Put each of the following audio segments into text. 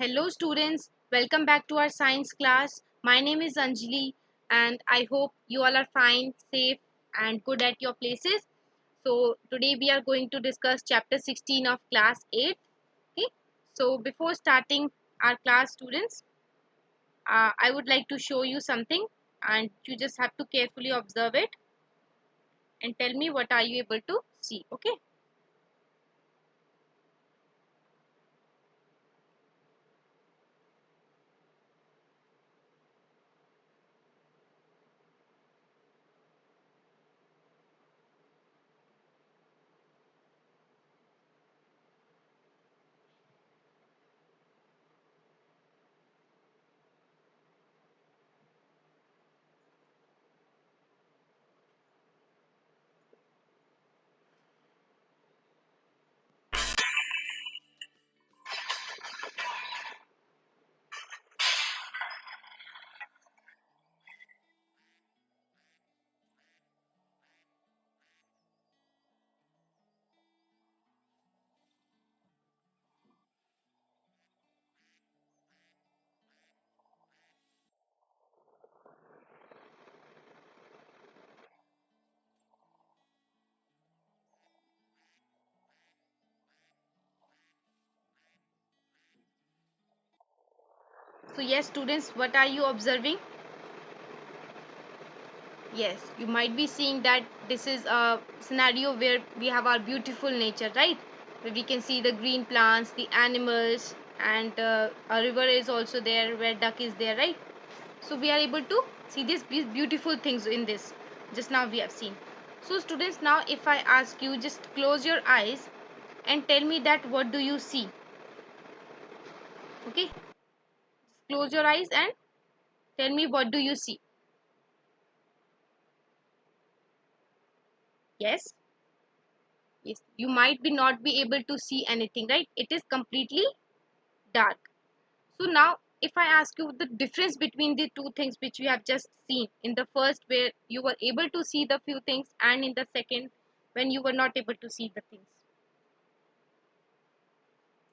Hello students, welcome back to our science class. My name is Anjali and I hope you all are fine, safe and good at your places. So today we are going to discuss chapter 16 of class 8. Okay. So before starting our class students, I would like to show you something and you just have to carefully observe it and tell me what are you able to see. Okay. So yes students, what are you observing? Yes, you might be seeing that this is a scenario where we have our beautiful nature, right? Where we can see the green plants, the animals, and a river is also there where duck is there, right? So we are able to see these beautiful things in this. Just now we have seen. So students, now if I ask you, just close your eyes and tell me that what do you see? Okay, close your eyes and tell me what do you see? Yes. Yes, you might be not be able to see anything, right? It is completely dark. So now if I ask you the difference between the two things which we have just seen, in the first where you were able to see the few things and in the second when you were not able to see the things.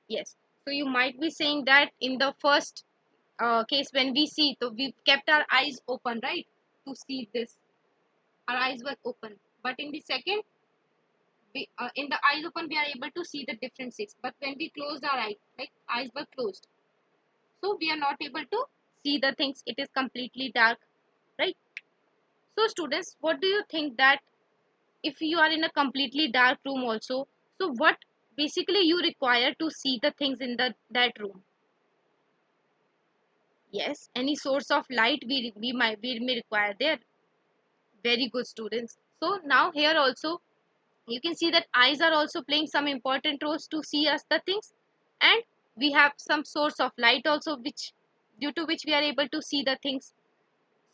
Yes. So you might be saying that in the first case when we see, so we kept our eyes open, right? To see this. Our eyes were open. But in the second, in the eyes open we are able to see the differences. But when we closed our eyes, like eyes were closed, so we are not able to see the things. It is completely dark, right? So students, what do you think that if you are in a completely dark room also, so what basically you require to see the things in the that room? Yes, any source of light we may require there. Very good students. So now here also you can see that eyes are also playing some important roles to see us the things, and we have some source of light also which due to which we are able to see the things.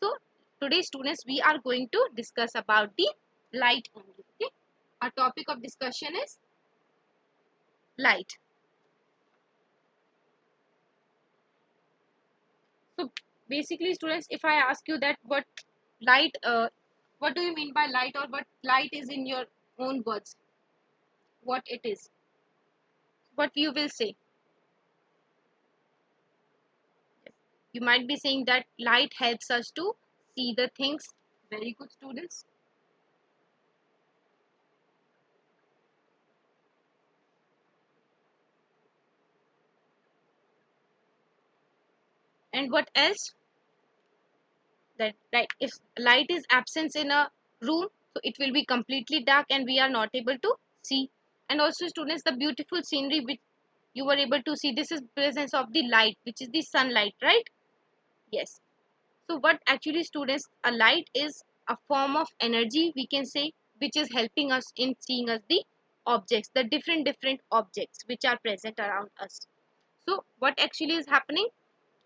So today students, we are going to discuss about the light only. Okay, our topic of discussion is light. So basically students, if I ask you that what light what do you mean by light, or what light is in your own words, what it is, what you will say? You might be saying that light helps us to see the things. Very good students. And what else? That right, if light is absent in a room, so it will be completely dark and we are not able to see. And also students, the beautiful scenery which you were able to see, this is presence of the light, which is the sunlight, right? Yes. So what actually students, a light is a form of energy, we can say, which is helping us in seeing us the objects, the different objects which are present around us. So what actually is happening?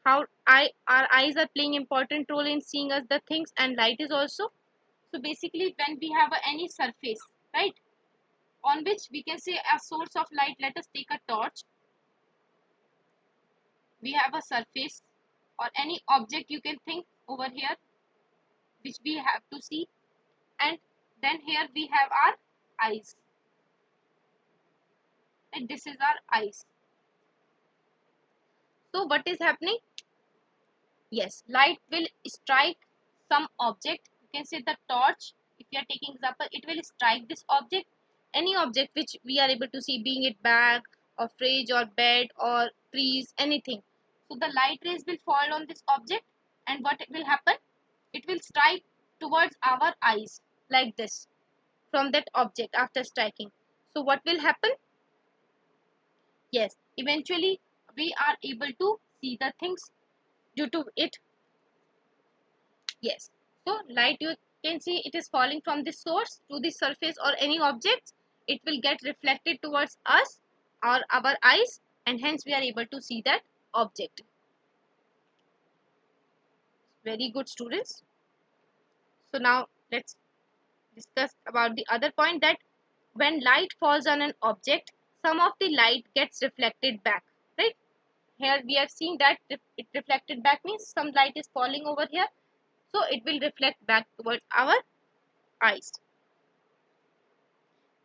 How our eyes are playing important role in seeing us the things, and light is also. So basically when we have any surface, right, on which we can say a source of light, let us take a torch. We have a surface or any object you can think over here which we have to see, and then here we have our eyes, and this is our eyes. So what is happening? Yes, light will strike some object. You can say the torch. If you are taking example, it will strike this object, any object which we are able to see, being it bag or fridge or bed or trees, anything. So the light rays will fall on this object, and what will happen? It will strike towards our eyes like this from that object after striking. So what will happen? Yes, eventually we are able to see the things due to it. Yes. So light, you can see it is falling from the source to the surface or any objects. It will get reflected towards us or our eyes, and hence we are able to see that object. Very good, students. So now let's discuss about the other point, that when light falls on an object, some of the light gets reflected back, right? Here we have seen that it reflected back means some light is falling over here, so it will reflect back towards our eyes.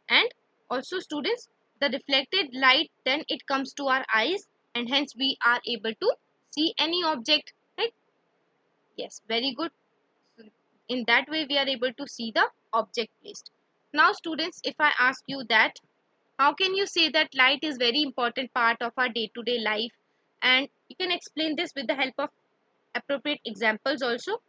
And also, students, the reflected light, then it comes to our eyes, and hence we are able to see any object, right? Yes, very good. So in that way we are able to see the object placed. Now students, if I ask you that how can you say that light is very important part of our day-to-day life, and you can explain this with the help of appropriate examples also.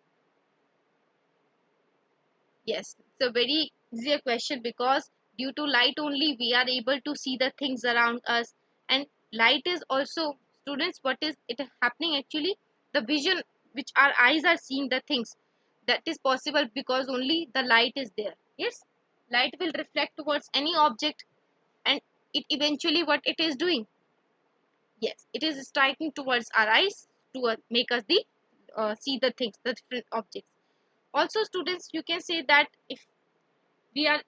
Yes, it's a very easier question, because due to light only we are able to see the things around us. And light is also, students, what is it happening actually? The vision which our eyes are seeing the things, that is possible because only the light is there. Yes, light will reflect towards any object, and it eventually what it is doing? Yes, it is striking towards our eyes to make us the see the things, the different objects. Also, students, you can say that if we are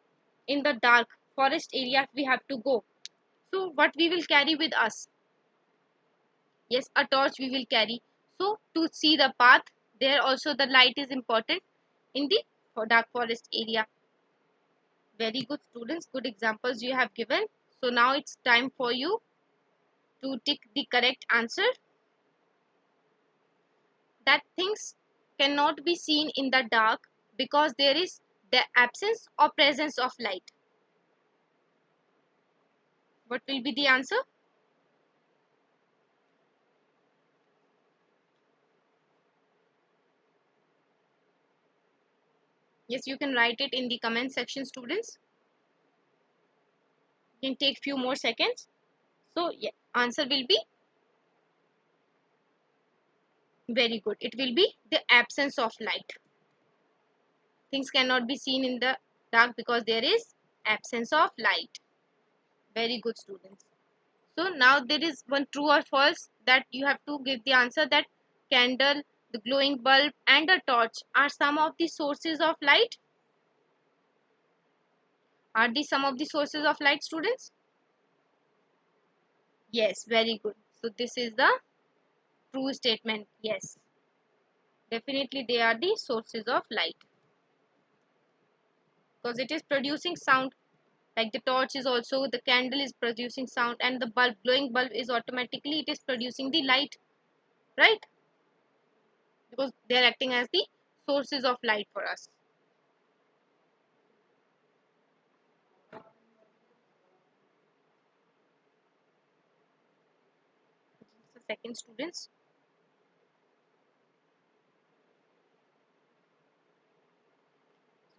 in the dark forest area, we have to go, so what we will carry with us? Yes, a torch we will carry, so to see the path, there also the light is important in the dark forest area. Very good, students, good examples you have given. So now it's time for you to tick the correct answer, that things cannot be seen in the dark because there is the absence or presence of light. What will be the answer? Yes, you can write it in the comment section, students. You can take few more seconds. So yeah, answer will be very good. It will be the absence of light. Things cannot be seen in the dark because there is absence of light. Very good, students. So now there is one true or false that you have to give the answer, that candle, the glowing bulb and a torch are some of the sources of light. Are these some of the sources of light, students? Yes, very good. So this is the true statement. Yes, definitely they are the sources of light, because it is producing sound. Like the torch is also, the candle is producing sound, and the bulb, glowing bulb, is automatically it is producing the light, right? Because they are acting as the sources of light for us. So second, students,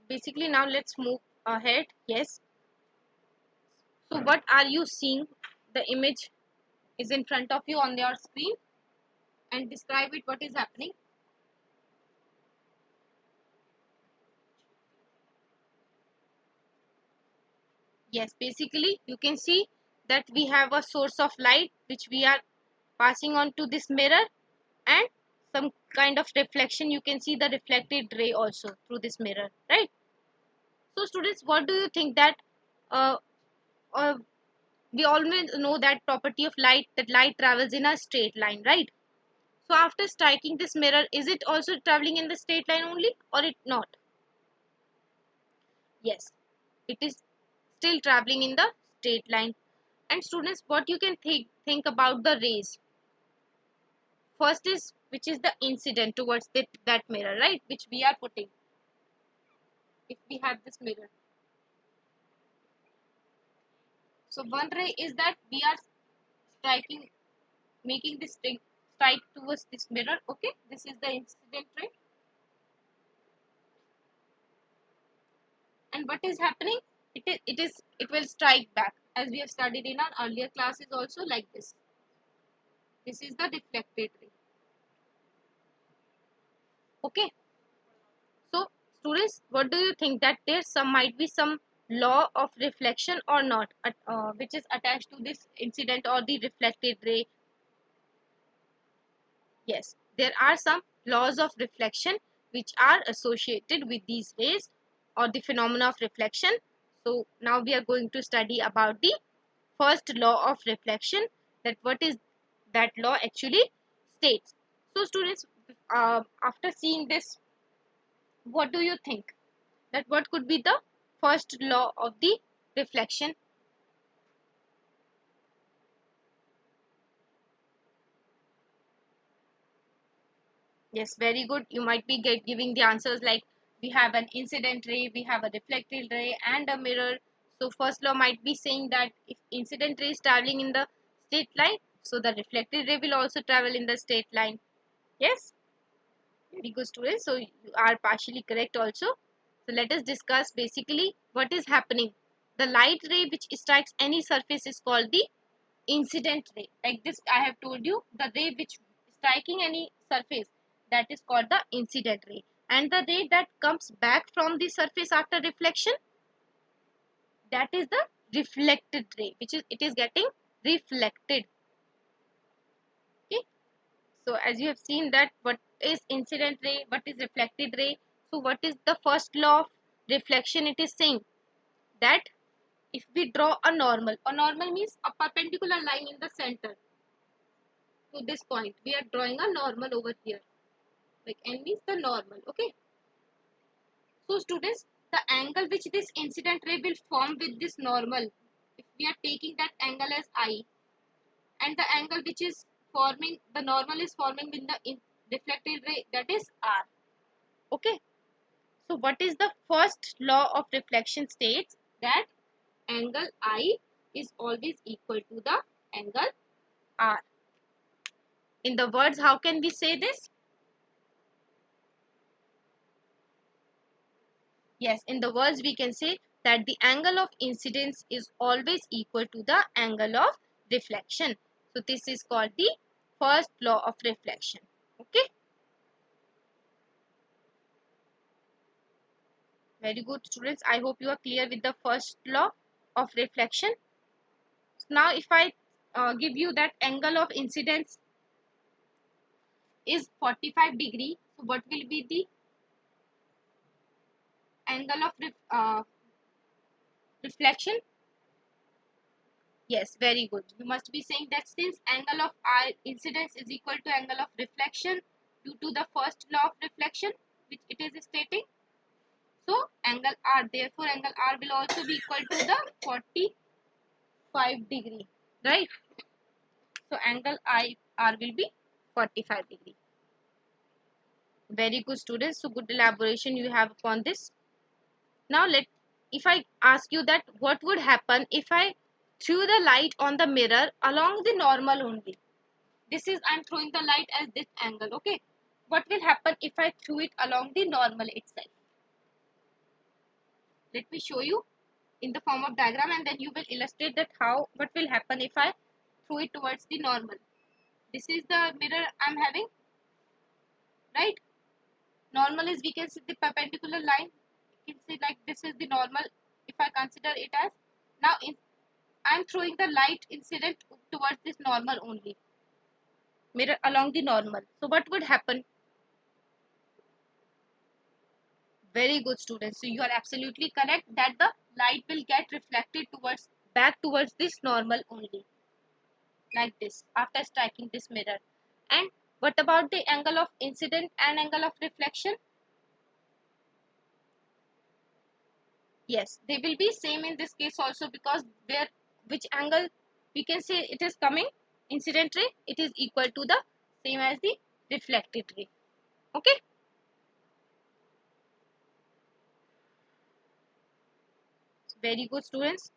basically now let's move ahead. Yes, so what are you seeing? The image is in front of you on your screen, and describe it, what is happening. Yes, basically you can see that we have a source of light which we are passing on to this mirror, and some kind of reflection. You can see the reflected ray also through this mirror, right? So students, what do you think that uh, uh, we always know that property of light, that light travels in a straight line, right? So after striking this mirror, is it also traveling in the straight line only, or it not? Yes, it is still traveling in the straight line. And students, what you can think about the rays? first is which is the incident towards that mirror, right, which we are putting. If we have this mirror, so one ray is that we are striking, making this thing strike towards this mirror. Okay, this is the incident ray. And what is happening, it will strike back, as we have studied in our earlier classes also, like this is the reflected ray. Okay, so students, what do you think, that there some might be some law of reflection or not, which is attached to this incident or the reflected ray? Yes, there are some laws of reflection which are associated with these rays or the phenomena of reflection. So now we are going to study about the first law of reflection, that what is that law actually states. So students, after seeing this, what do you think, that what could be the first law of the reflection? Yes, very good. You might be giving the answers like we have an incident ray, we have a reflected ray, and a mirror. So first law might be saying that if incident ray is traveling in the straight line, so the reflected ray will also travel in the straight line. Yes, very good, students. So you are partially correct also. So let us discuss basically what is happening. The light ray which strikes any surface is called the incident ray. Like this, I have told you, the ray which striking any surface, that is called the incident ray. And the ray that comes back from the surface after reflection, that is the reflected ray, which is it is getting reflected. Okay. So as you have seen that what is incident ray, what is reflected ray. So what is the first law of reflection? It is saying that if we draw a normal means a perpendicular line in the center to this point, we are drawing a normal over here, like n means the normal. Okay, so students, the angle which this incident ray will form with this normal, if we are taking that angle as I, and the angle which is forming, the normal is forming with the reflected ray, that is R. Okay, so what is the first law of reflection? States that angle I is always equal to the angle R. In the words, how can we say this? Yes, in the words we can say that the angle of incidence is always equal to the angle of reflection. So this is called the first law of reflection. Okay, very good, students. I hope you are clear with the first law of reflection. Now if I give you that angle of incidence is 45 degree, so what will be the angle of reflection? Yes, very good. You must be saying that since angle of R incidence is equal to angle of reflection due to the first law of reflection, which it is stating. So angle R, therefore angle R will also be equal to the 45 degree, right? So angle R will be 45 degree. Very good, students. So good elaboration you have upon this. Now if I ask you that what would happen if I threw the light on the mirror along the normal only. This is, I'm throwing the light as this angle. Okay, what will happen if I threw it along the normal itself? Let me show you in the form of diagram, and then you will illustrate that how, what will happen if I throw it towards the normal. This is the mirror I'm having, right? Normal is, we can see the perpendicular line, you can see like this is the normal. If I consider it as, now I'm throwing the light incident towards this normal only, mirror along the normal. So what would happen? Very good, students. So you are absolutely correct that the light will get reflected towards, back towards this normal only, like this, after striking this mirror. And what about the angle of incident and angle of reflection? Yes, they will be same in this case also, because where, which angle we can say it is coming, incident ray, it is equal to the same as the reflected ray. Okay. Very good, students.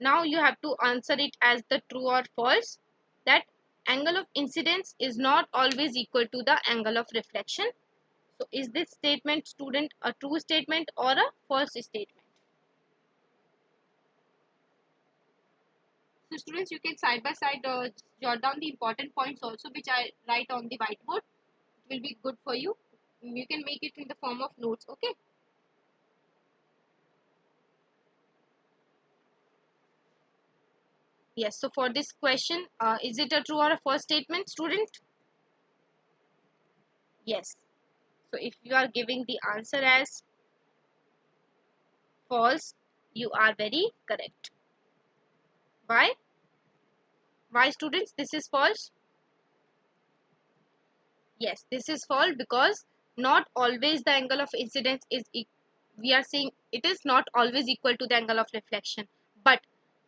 Now you have to answer it as the true or false, that angle of incidence is not always equal to the angle of reflection. So is this statement, student, a true statement or a false statement? So students, you can side by side jot down the important points also, which I write on the whiteboard. It will be good for you. You can make it in the form of notes. Okay. Yes. So for this question, is it a true or a false statement, student? Yes. So if you are giving the answer as false, you are very correct. Why? Why, students, this is false? Yes, this is false because not always the angle of incidence is we are saying it is not always equal to the angle of reflection. But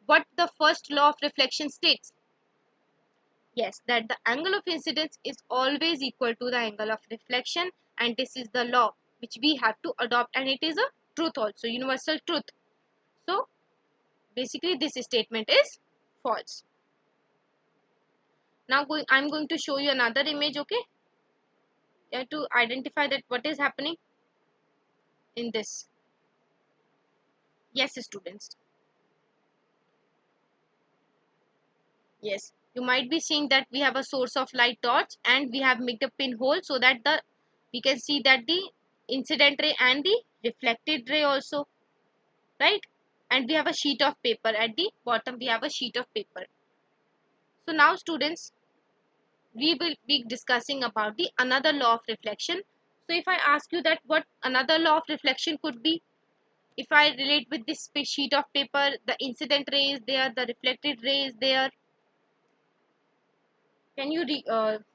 what the first law of reflection states? Yes, that the angle of incidence is always equal to the angle of reflection, and this is the law which we have to adopt, and it is a truth also, universal truth. So basically this statement is false. Now I'm going to show you another image. Okay, you have to identify that what is happening in this. Yes, students. Yes, you might be seeing that we have a source of light torch and we have made a pinhole so that the we can see that the incident ray and the reflected ray also, right? And we have a sheet of paper at the bottom. We have a sheet of paper. So now, students, we will be discussing about the another law of reflection. So if I ask you that what another law of reflection could be, if I relate with this sheet of paper, the incident ray is there, the reflected ray is there. Can you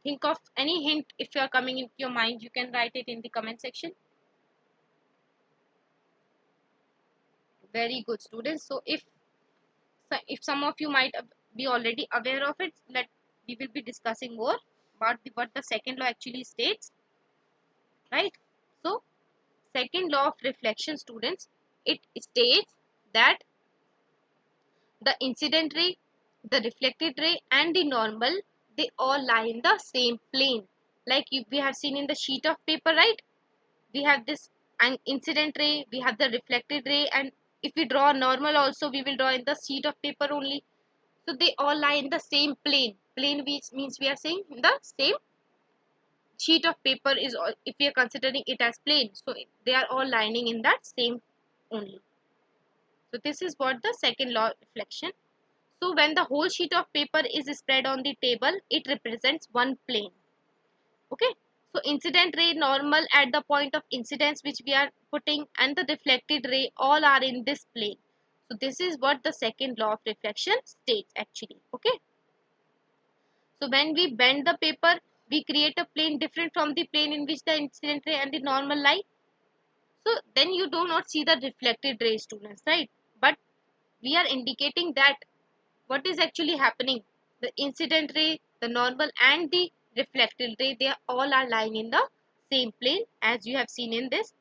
think of any hint? If you are coming into your mind, you can write it in the comment section. Very good, students. So if some of you might be already aware of it, we will be discussing more about what the second law actually states, right? So second law of reflection, students, it states that the incident ray, the reflected ray, and the normal, they all lie in the same plane. Like we have seen in the sheet of paper, right? We have this an incident ray, we have the reflected ray, and if we draw a normal also, we will draw in the sheet of paper only. So they all lie in the same plane. Plane which means we are saying in the same sheet of paper is all, if we are considering it as plane. So they are all lining in that same only. So this is what the second law of reflection. So when the whole sheet of paper is spread on the table, it represents one plane. Okay. So incident ray, normal at the point of incidence which we are putting, and the reflected ray all are in this plane. So this is what the second law of reflection states actually. Okay. So when we bend the paper, we create a plane different from the plane in which the incident ray and the normal lie. So then you do not see the reflected ray, students, right? But we are indicating that what is actually happening. The incident ray, the normal, and the reflected ray, they all are lying in the same plane as you have seen in this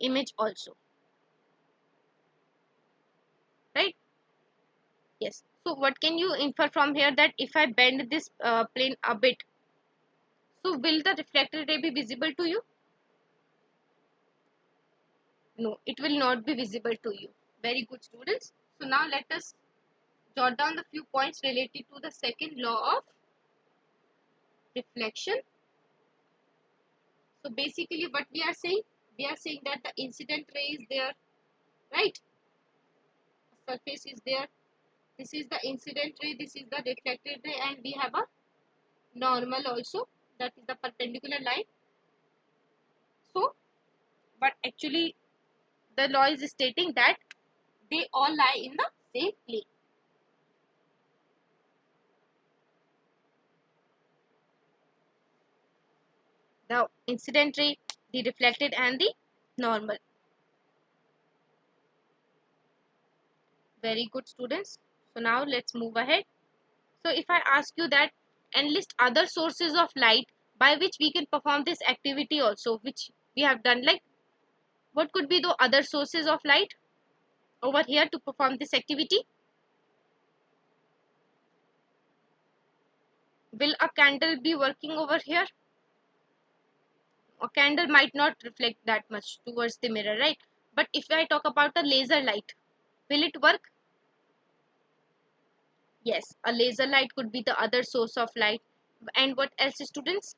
image also, right? Yes. So what can you infer from here, that if I bend this plane a bit, so will the reflected ray be visible to you? No, it will not be visible to you. Very good, students. So now let us jot down the few points related to the second law of reflection. So basically what we are saying that the incident ray is there, right? Surface is there. This is the incident ray, this is the reflected ray, and we have a normal also, that is the perpendicular line. So but actually the law is stating that they all lie in the same plane. The incident ray, the reflected, and the normal. Very good, students. So now let's move ahead. So if I ask you that and list other sources of light by which we can perform this activity also, which we have done. Like, what could be the other sources of light over here to perform this activity? Will a candle be working over here? A candle might not reflect that much towards the mirror, right? But if I talk about a laser light, will it work? Yes, a laser light could be the other source of light. And what else, students?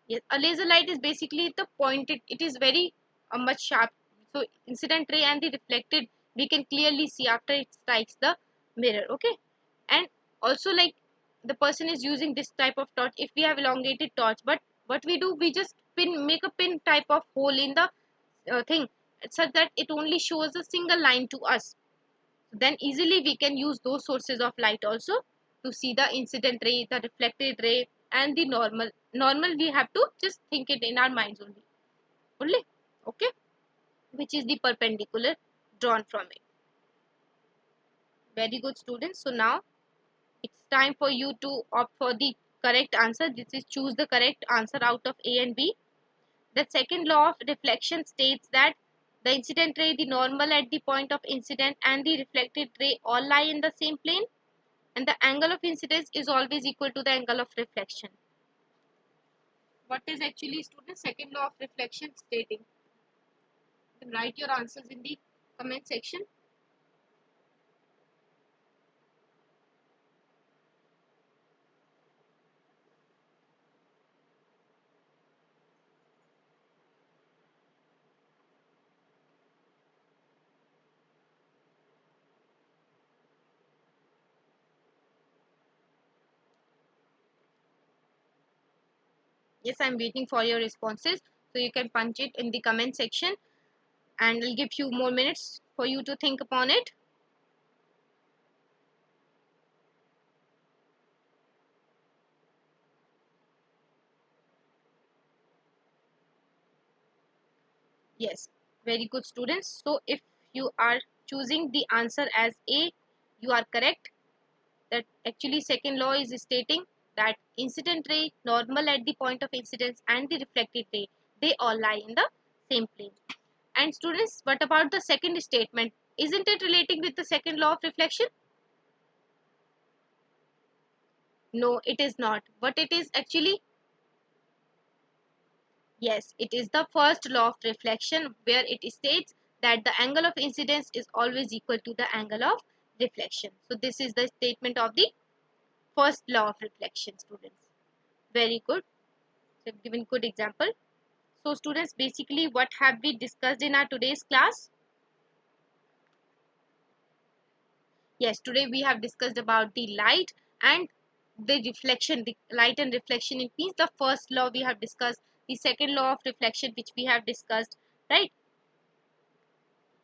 Yes, a laser light is basically the pointed, it is very much sharp. So incident ray and the reflected, we can clearly see after it strikes the mirror. Okay. And also, like, the person is using this type of torch. If we have elongated torch, but what we do, we just make a pin type of hole in the thing, such that it only shows a single line to us. Then easily we can use those sources of light also to see the incident ray, the reflected ray, and the normal. We have to just think it in our minds only. Okay, which is the perpendicular drawn from it. Very good, students. So now it's time for you to opt for the correct answer. This is choose the correct answer out of A and B. The second law of reflection states that the incident ray, the normal at the point of incident, and the reflected ray all lie in the same plane, and the angle of incidence is always equal to the angle of reflection. What is actually, students, second law of reflection stating? Then write your answers in the comment section. Yes, I'm waiting for your responses. So you can punch it in the comment section, and I'll give you more minutes for you to think upon it. Yes, very good, students. So if you are choosing the answer as A, you are correct. That actually second law is stating that incident ray, normal at the point of incidence, and the reflected ray, they all lie in the same plane. And students, what about the second statement? Isn't it relating with the second law of reflection? No, it is not. What it is actually? Yes, it is the first law of reflection, where it states that the angle of incidence is always equal to the angle of reflection. So this is the statement of the first law of reflection, students. Very good. So given good example. So students, basically what have we discussed in our today's class? Yes, today we have discussed about the light and the reflection, the light and reflection. It means the first law we have discussed, the second law of reflection which we have discussed, right?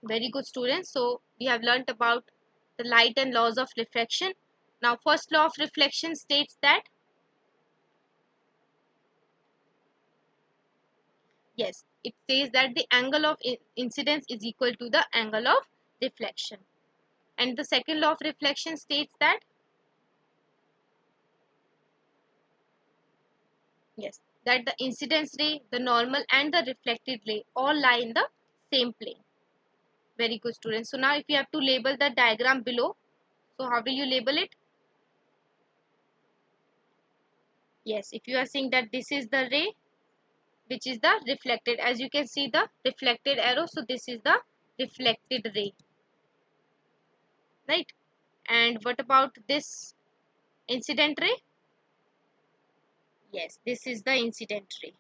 Very good, students. So we have learnt about the light and laws of reflection. Now first law of reflection states that, yes, it says that the angle of incidence is equal to the angle of reflection. And the second law of reflection states that, yes, that the incidence ray, the normal, and the reflected ray all lie in the same plane. Very good, students. So now if you have to label the diagram below, so how will you label it? Yes, if you are saying that this is the ray, which is the reflected, as you can see the reflected arrow, so this is the reflected ray, right? And what about this incident ray? Yes, this is the incident ray.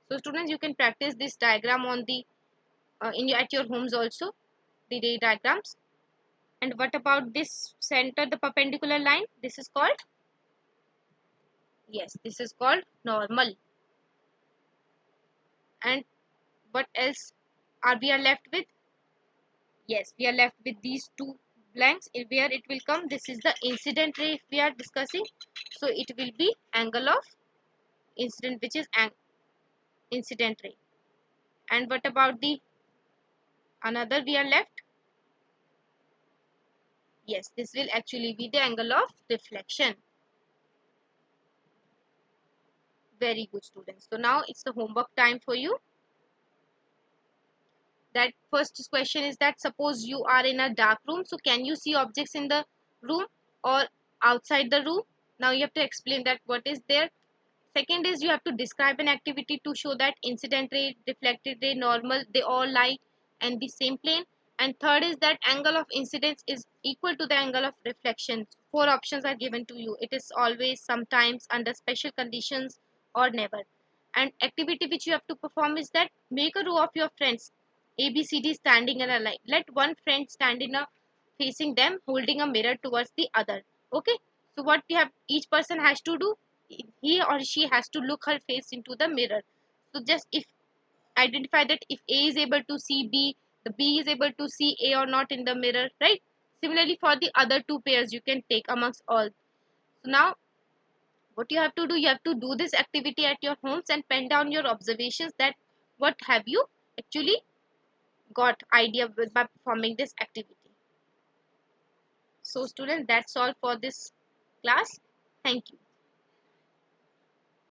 So students, you can practice this diagram on the at your homes also, the ray diagrams. And what about this center, the perpendicular line? This is called, yes, this is called normal. And what else are we are left with? Yes, we are left with these two blanks, where it will come. This is the incident ray if we are discussing. So it will be angle of incident, which is incident ray. And what about the another we are left? Yes, this will actually be the angle of reflection. Very good, students. So now it's the homework time for you. That first question is that suppose you are in a dark room, so can you see objects in the room or outside the room? Now you have to explain that what is there. Second is you have to describe an activity to show that incident ray, reflected ray, normal, they all lie and the same plane. And third is that angle of incidence is equal to the angle of reflection. Four options are given to you. It is always, sometimes, under special conditions, or never. And activity which you have to perform is that make a row of your friends ABCD standing in a line. Let one friend stand in a facing them holding a mirror towards the other. Okay. So what you have, each person has to do, he or she has to look her face into the mirror. So just if identify that if A is able to see B, the B is able to see A or not in the mirror, right? Similarly for the other two pairs you can take amongst all. So now what you have to do, you have to do this activity at your homes and pen down your observations that what have you actually got idea with by performing this activity. So students, that's all for this class. Thank you.